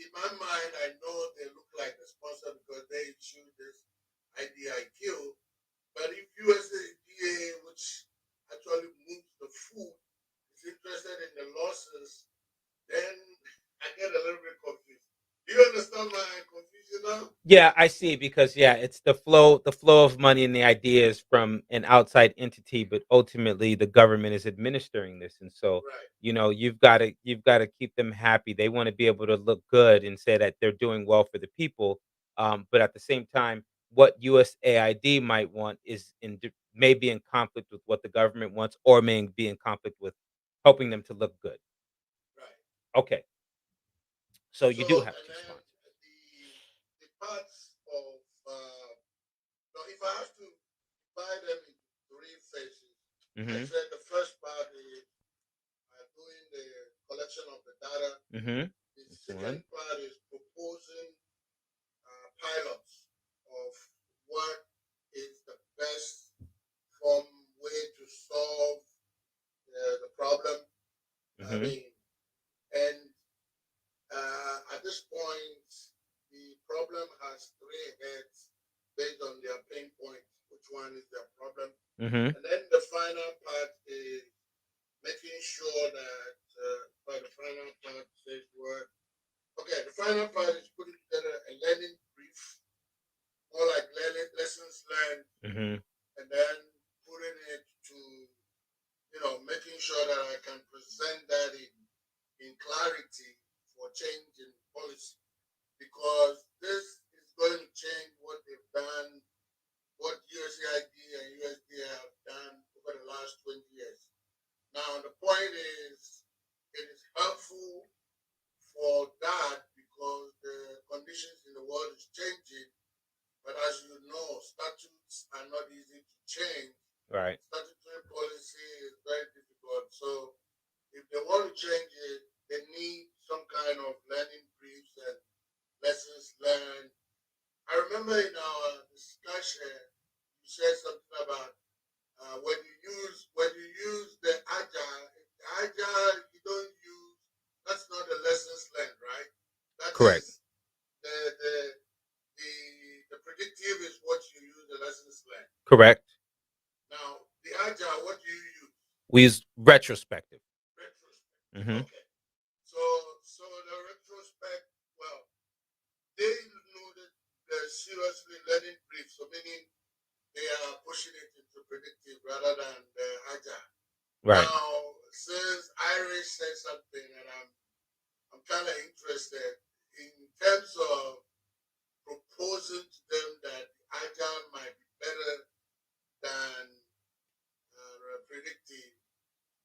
in my mind, I know understand my confusion now? Yeah, I see because yeah, it's the flow of money and the ideas from an outside entity, but ultimately the government is administering this. And so, Right. you've got to keep them happy. They want to be able to look good and say that they're doing well for the people. But at the same time, what USAID might want may be in conflict with what the government wants, or may be in conflict with helping them to look good. Right. Okay, so So, you do have and two then sponsors. the parts of, now if I have to divide them into three phases, I Mm-hmm. said the first part is doing the collection of the data. Mm-hmm. The That's second one. part is proposing pilots of what is the best form way to solve the problem. I Mm-hmm. mean, and at this point, the problem has three heads based on their pain points. Which one is their problem? Mm-hmm. And then the final part is making sure that by the final part says what. Okay, the final part is putting together a learning brief, more like learning lessons learned, Mm-hmm. and then putting it to making sure that I can present that in clarity for change in policy because this is going to change what they've done, what USAID and USD have done over the last 20 years. Now, the point is, it is helpful for that because the conditions in the world is changing. But as you know, statutes are not easy to change. Right. Statutory policy is very difficult. So if they want to change it, they need some kind of learning briefs and lessons learned. I remember in our discussion, you said something about when you use the agile you don't use. That's not the lessons learned, right? That Correct. is the the the the predictive is what you use the lessons learned. Correct. Now the agile, what do you use? We use retrospective. Retrospect. Mm-hmm. Okay. So so the retrospect, well, they know that they're seriously learning brief, so meaning they are pushing it into predictive rather than the agile. Right. Now, since Irish said something, and I'm kind of interested in terms of proposing to them that agile might be better than predictive.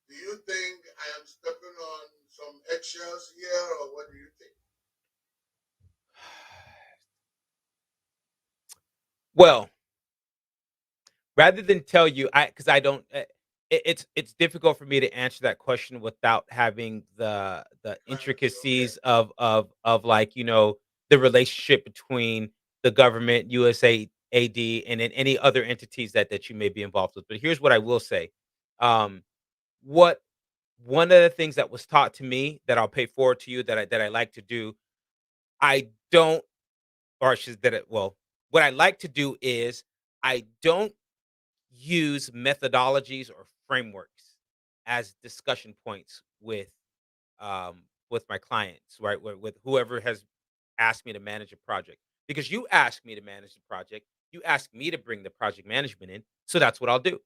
Do you think I am stepping on some eggshells here, or what do you think? Well, rather than tell you, I because I don't. It's difficult for me to answer that question without having the Clarity, okay. intricacies of like the relationship between the government, USAID, and then any other entities that you may be involved with. But here's what I will say. Um, what One of the things that was taught to me that I'll pay forward to you that I like to do, I don't or I should that it well, what I like to do is I don't use methodologies or frameworks as discussion points with my clients, right? With whoever has asked me to manage a project. Because you ask me to manage the project, you ask me to bring the project management in, so that's what I'll do.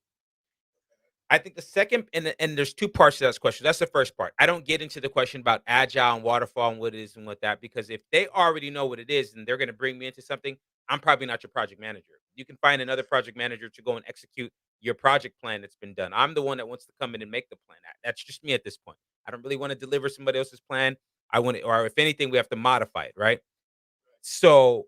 I think the second and there's 2 parts to this question. That's the first part. I don't get into the question about agile and waterfall and what it is and what that because if they already know what it is and they're gonna bring me into something, I'm probably not your project manager. You can find another project manager to go and execute your project plan that's been done. I'm the one that wants to come in and make the plan. That's just me at this point. I don't really want to deliver somebody else's plan. I want it, or if anything, we have to modify it, right? So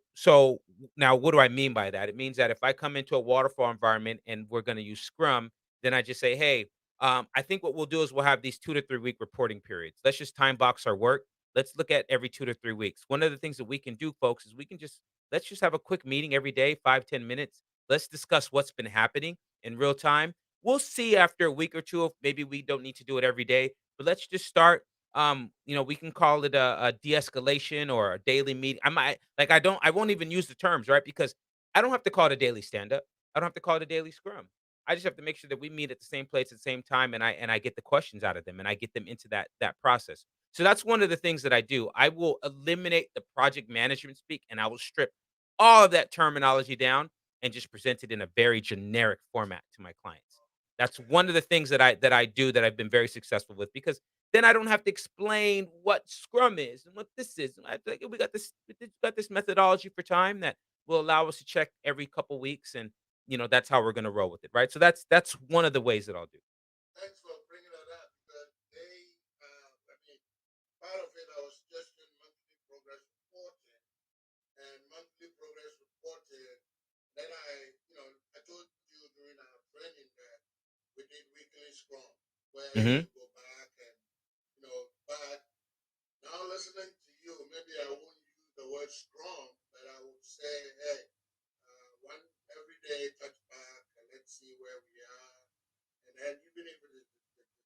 now what do I mean by that? It means that if I come into a waterfall environment and we're going to use Scrum, then I just say, hey, I think what we'll do is we'll have these 2 to 3 week reporting periods. Let's just time box our work. Let's look at every 2 to 3 weeks. One of the things that we can do, folks, is we can just let's just have a quick meeting every day, 5-10 minutes. Let's discuss what's been happening in real time. We'll see after a week or two if maybe we don't need to do it every day, but let's just start we can call it a de-escalation or a daily meeting. I won't even use the terms, right? Because I don't have to call it a daily stand-up. I don't have to call it a daily scrum. I just have to make sure that we meet at the same place at the same time and I get the questions out of them and I get them into that process. So that's one of the things that I do. I will eliminate the project management speak and I will strip all of that terminology down and just present it in a very generic format to my clients. That's one of the things that I do that I've been very successful with because then I don't have to explain what Scrum is and what this is. I think we got this methodology for time that will allow us to check every couple weeks, and that's how we're going to roll with it, right? So that's one of the ways that I'll do. Thanks for bringing that up because I mean, part of it I was suggesting monthly progress reporting and monthly progress reporting. Then I told you during our training that we did weekly scrum where Hmm. you go back and, but now listening to you, maybe I won't use the word scrum, but I would say, hey, one every day touch back and let's see where we are. And then even if the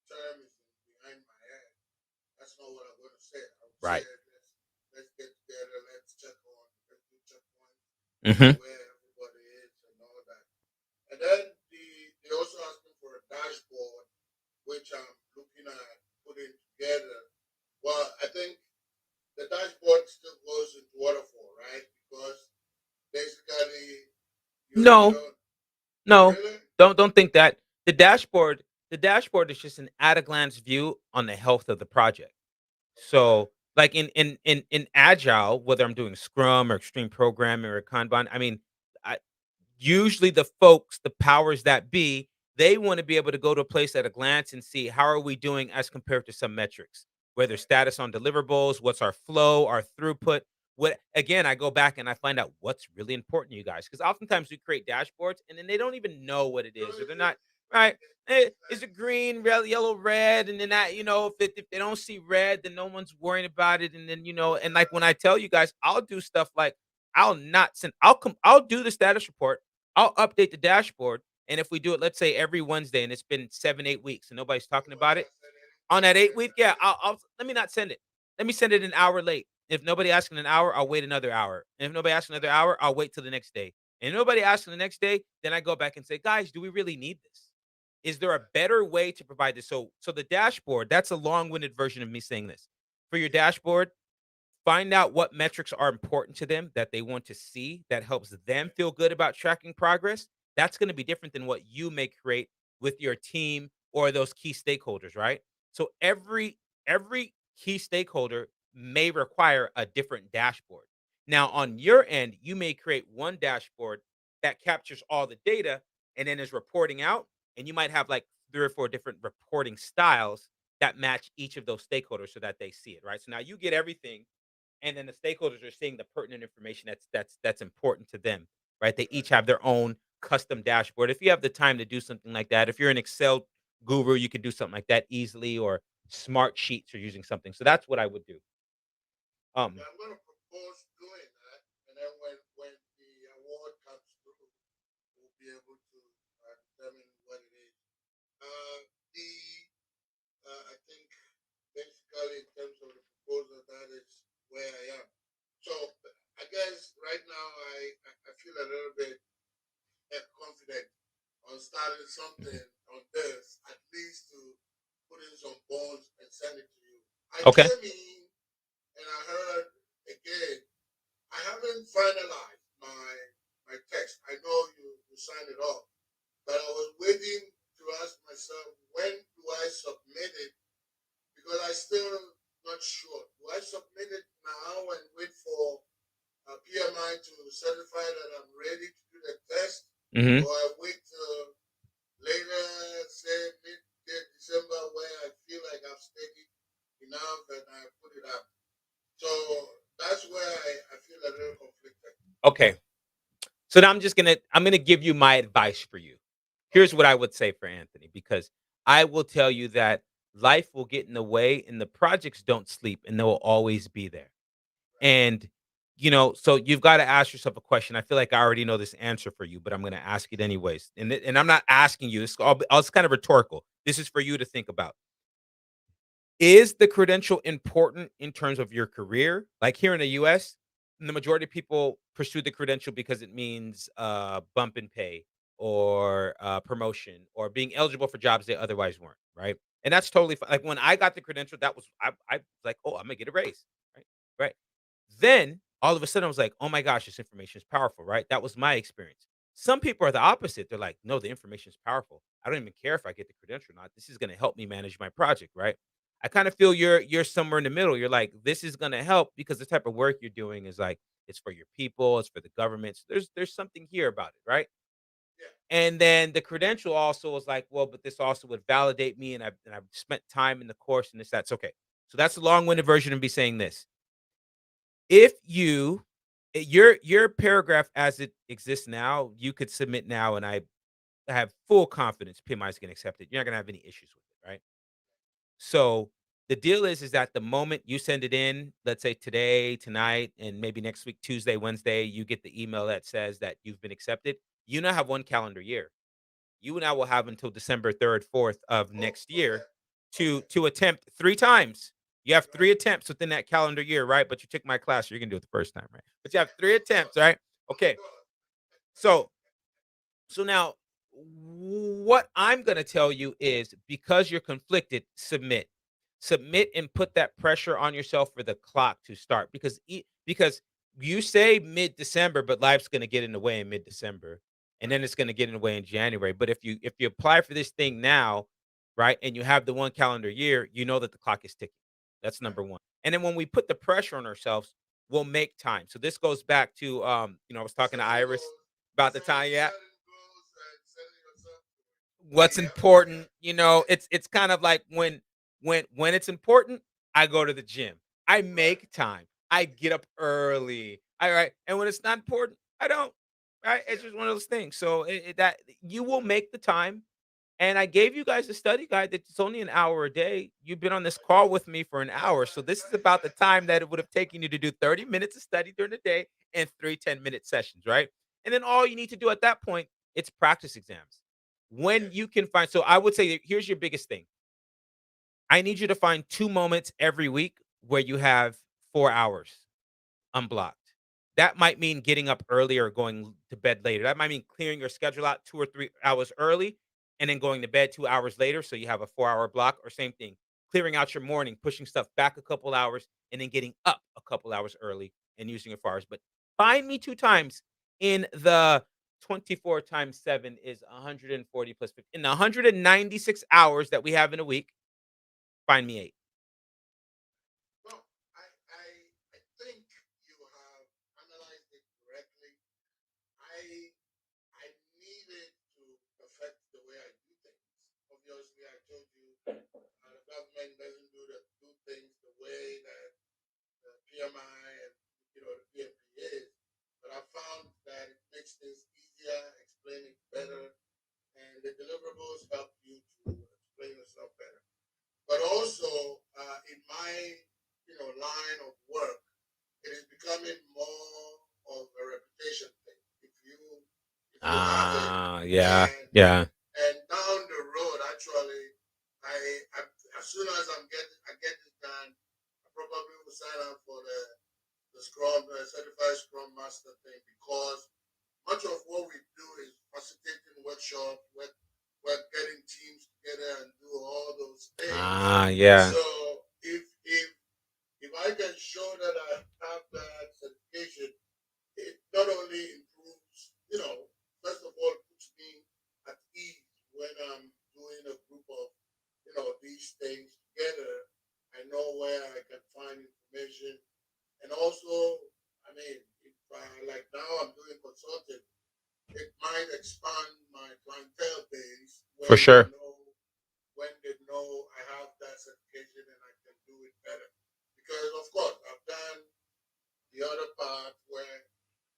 term is behind my head, that's not what I'm going to say. I would say Right. let's get together, let's do checkpoints, see Hmm. where everybody is and all that. And then they also asked me for a dashboard, which I'm looking at putting together. Well, I think the dashboard still goes into waterfall, right? Because basically you No, don't no, really. don't think that the dashboard is just an at a glance view on the health of the project. Okay. So, like in agile, whether I'm doing Scrum or extreme programming or Kanban, I mean, I usually the folks, the powers that be, they want to be able to go to a place at a glance and see how are we doing as compared to some metrics, whether Right. status on deliverables, what's our flow, our throughput. What again, I go back and I find out what's really important to you guys. Because oftentimes we create dashboards and then they don't even know what it No, is, or they're not right. Is it green, red, yellow, red? And then that, if they don't see red, then no one's worrying about it. And then, and like when I tell you guys, I'll do stuff like I'll not send, I'll do the status report, I'll update the dashboard. And if we do it, let's say every Wednesday, and it's been 7, 8 weeks, and nobody's talking nobody about it has said on anything. that eight Yeah, week, yeah, I'll let me not send it. Let me send it an hour late. If nobody asks in an hour, I'll wait another hour. And if nobody asks another hour, I'll wait till the next day. And if nobody asks the next day, then I go back and say, guys, do we really need this? Is there a right. better way to provide this? So the dashboard, that's a long-winded version of me saying this. For your dashboard, find out what metrics are important to them that they want to see that helps them feel good about tracking progress. That's going to be different than what you may create with your team or those key stakeholders, right? So every key stakeholder may require a different dashboard. Now, on your end, you may create one dashboard that captures all the data and then is reporting out, and you might have like 3 or 4 different reporting styles that match each of those stakeholders so that they see it, right? So now you get everything, and then the stakeholders are seeing the pertinent information that's important to them, right? They each Right. have their own custom dashboard. If you have the time to do something like that, if you're an Excel guru, you can do something like that easily, or smart sheets or using something. So that's what I would do. Yeah, Um, I'm going to propose doing that, and then when the award comes through, we'll be able to determine what it is. The I think basically in terms of the proposal, that is where I am. So I guess right now I feel a little bit confident on starting mhm. something on this, at least to put in some bones and send it to you. I Okay. came in and I heard again. I haven't finalized my text. I know you signed it off, but I was waiting to ask myself when do I submit it because I still not sure. Do I submit it now and wait for PMI to certify that I'm ready to do the test, Hmm. or I wait till later, say mid December, where I feel like I've studied enough and I put it up. So that's where I feel a little conflicted. Okay. So now I'm gonna give you my advice for you. Here's Okay. what I would say for Anthony, because I will tell you that life will get in the way and the projects don't sleep and they will always be there. Right. And, so you've got to ask yourself a question. I feel like I already know this answer for you, but I'm going to ask it anyways. And I'm not asking you. It's kind of rhetorical. This is for you to think about. Is the credential important in terms of your career? Like here in the US, the majority of people pursue the credential because it means bump in pay or promotion or being eligible for jobs they otherwise weren't, right? And that's totally fine. Like when I got the credential, that was I was like, oh, I'm gonna get a raise, right? Right. Then all of a sudden I was like, oh my gosh, this information is powerful, right? That was my experience. Some people are the opposite. They're like, no, the information is powerful. I don't even care if I get the credential or not. This is gonna help me manage my project, right? I kind of feel you're somewhere in the middle. You're like, this is gonna help because the type of work you're doing is like it's for your people, it's for the government. So there's something here about it, right? Yeah. And then the credential also was like, well, but this also would validate me, and I've spent time in the course, and this that's okay. So that's the long-winded version of me saying this. If your paragraph as it exists now, you could submit now, and I have full confidence PMI is going to accept it. You're not going to have any issues with it, right? So the deal is that the moment you send it in, let's say today, tonight, and maybe next week, Tuesday, Wednesday, you get the email that says that you've been accepted. You now have one calendar year. You now will have until December 3rd, 4th of Oh, next okay. year to Okay. to attempt 3 times. You have 3 Right. attempts within that calendar year, right? But you took my class, so you're gonna do it the first time, right? But you have 3 Of attempts, course. right? Of Okay. course. So so now what I'm going to tell you is because you're conflicted, submit. Submit and put that pressure on yourself for the clock to start because you say mid-December but life's going to get in the way in mid-December and then it's going to get in the way in January. But if you apply for this thing now, right? And you have the one calendar year, you know that the clock is ticking. That's Right. number 1. And then when we put the pressure on ourselves, we'll make time. So this goes back to I was talking to Setting Iris goals, about the time, yeah, setting goals and setting yourself to it. what's Yep. important, Yep. it's kind of like when it's important, I go to the gym. I Right. make time. I get up early. All right. And when it's not important, I don't. Right? It's Yeah. just one of those things. So that you will make the time. And I gave you guys a study guide that's only an hour a day. You've been on this I call did. with me for an hour. So this is about the time that it would have taken you to do 30 minutes of study during the day and 3 10-minute sessions, right? And then all you need to do at that point, it's practice exams. When Yes. you can find, so I would say that here's your biggest thing. I need you to find 2 moments every week where you have 4 hours unblocked. That might mean getting up early or going to bed later. That might mean clearing your schedule out 2 or 3 hours early and then going to bed 2 hours later. So you have a 4 hour block, or same thing, clearing out your morning, pushing stuff back a couple hours, and then getting up a couple hours early and using your 4 hours. But find me 2 times in the 24 times 7 is 140 plus 50. In the 196 hours that we have in a week, find me 8. Well, I think you have analyzed it correctly. I I needed to affect the way I do things. Obviously, I told you the government doesn't do things the way that the PMI and the PMP is. But I found that it makes things easier, explain it better, and the deliverables help you to explain yourself better. But also in my line of work, it is becoming more of a reputation thing. If you have it, Ah, yeah, and yeah. down the road, actually, I as soon as I get this done, I probably will sign up for the Scrum certified Scrum Master thing, because much of what we do is facilitating workshops, we're getting teams together and do all those things. Ah, yeah. So if I can show that I have that certification, it not only improves, first of all, puts me at ease when I'm doing a group of, these things together. I know where I can find information. And also, I mean, if like now I'm doing consulting, it might expand my clientele base For sure. when they know I have that certification and I can do it better. Because of course I've done the other part where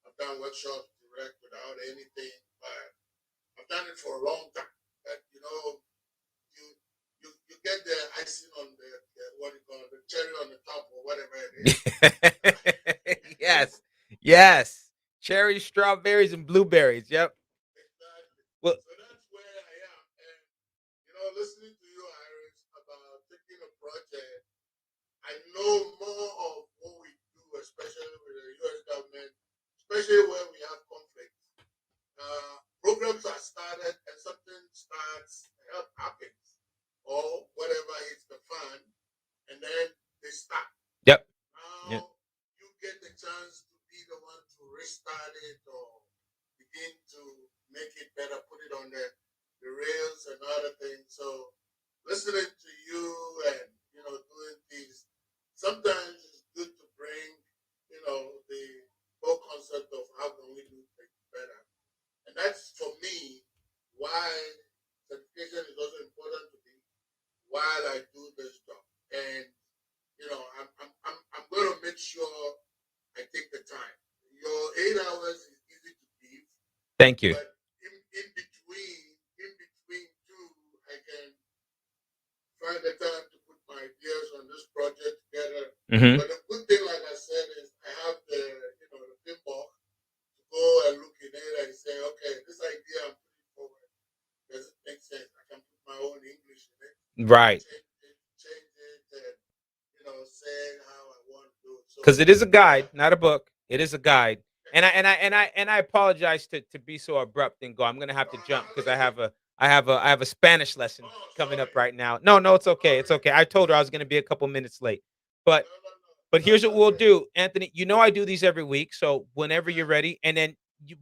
I've done workshops direct without anything, but I've done it for a long time. But you you get the icing on the what you call the cherry on the top or whatever it is. Yes. Yes. Cherries, strawberries, and blueberries. Yep. Exactly. Well, So that's where I am. And listening to you, Iris, about taking a project, I know more of what we do, especially with the US government, especially when we have conflict. Programs are started and something starts, help happens, or whatever fun, and then they stop. Yep. Now Yep. you get the chance to be the one to restart it or begin to make it better, put it on the rails and other things. So listening to you and doing these, sometimes it's good to bring the whole concept of how can we do things better. And that's for me why certification is also important to me while I do this job. And I'm going to make sure I take the time. Your 8 hours is easy to give, Thank you. but in between two, I can find the time to put my ideas on this project together. Hmm. But the good thing, like I said, is I have the pinball to go and look in it and say, okay, this idea I'm putting forward, does it make sense? I can put my own English in it, Right. change it, and say how I want to do it. So Because it is a guide, not a book. It is a guide. And I apologize to be so abrupt and go. I'm gonna have to jump because I have a Spanish lesson oh, coming up sorry. right now. No, no, it's okay. It's Sorry. okay. I told her I was gonna be a couple minutes late. But No, no, no. but here's That's what we'll okay. do, Anthony. I do these every week. So whenever you're Okay. ready, and then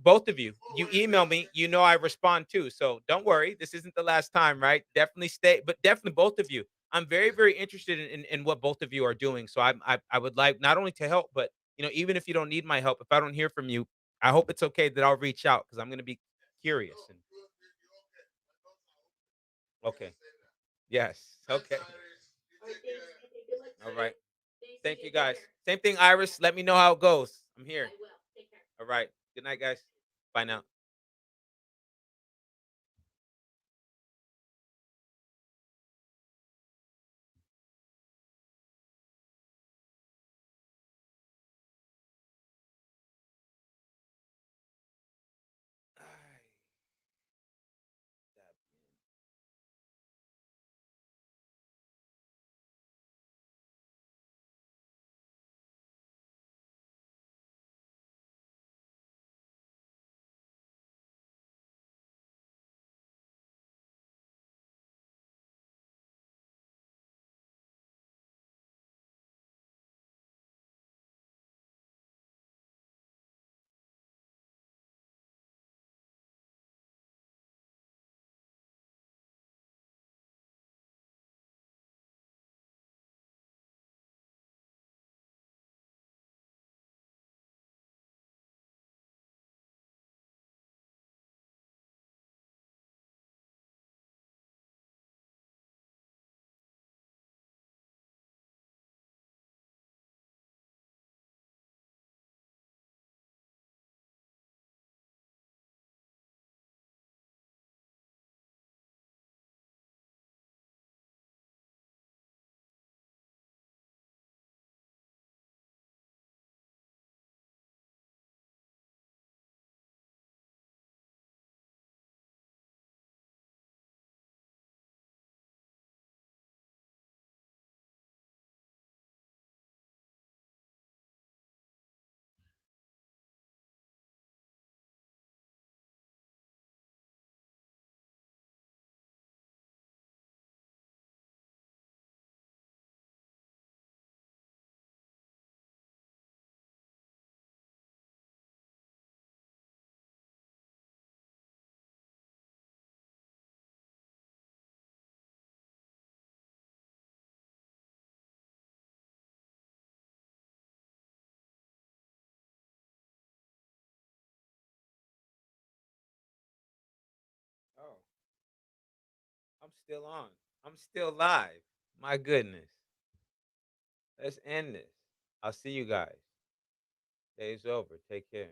both of you, Before you Wednesday, email me. okay. I respond too. So don't worry. This isn't the last time, right? Definitely stay, but definitely both of you. I'm very, Yeah. very interested in what both of you are doing. So I would like not only to help, but even if you don't need my help, if I don't hear from you, I hope it's okay that I'll reach out because I'm going to be No, curious. And you're okay. My thoughts are open. You can okay, say that. yes, Thanks, okay, Iris. You All right, take thanks, care. Anthony. Good luck all tonight. right. Thanks, Thank you CJ. Take guys. care. Same thing, Iris. Let me know how it goes. I'm here. I will. Take care. All right. Good night, guys. Bye now. Oh, I'm still on. I'm still live. My goodness. Let's end this. I'll see you guys. Day's over. Take care.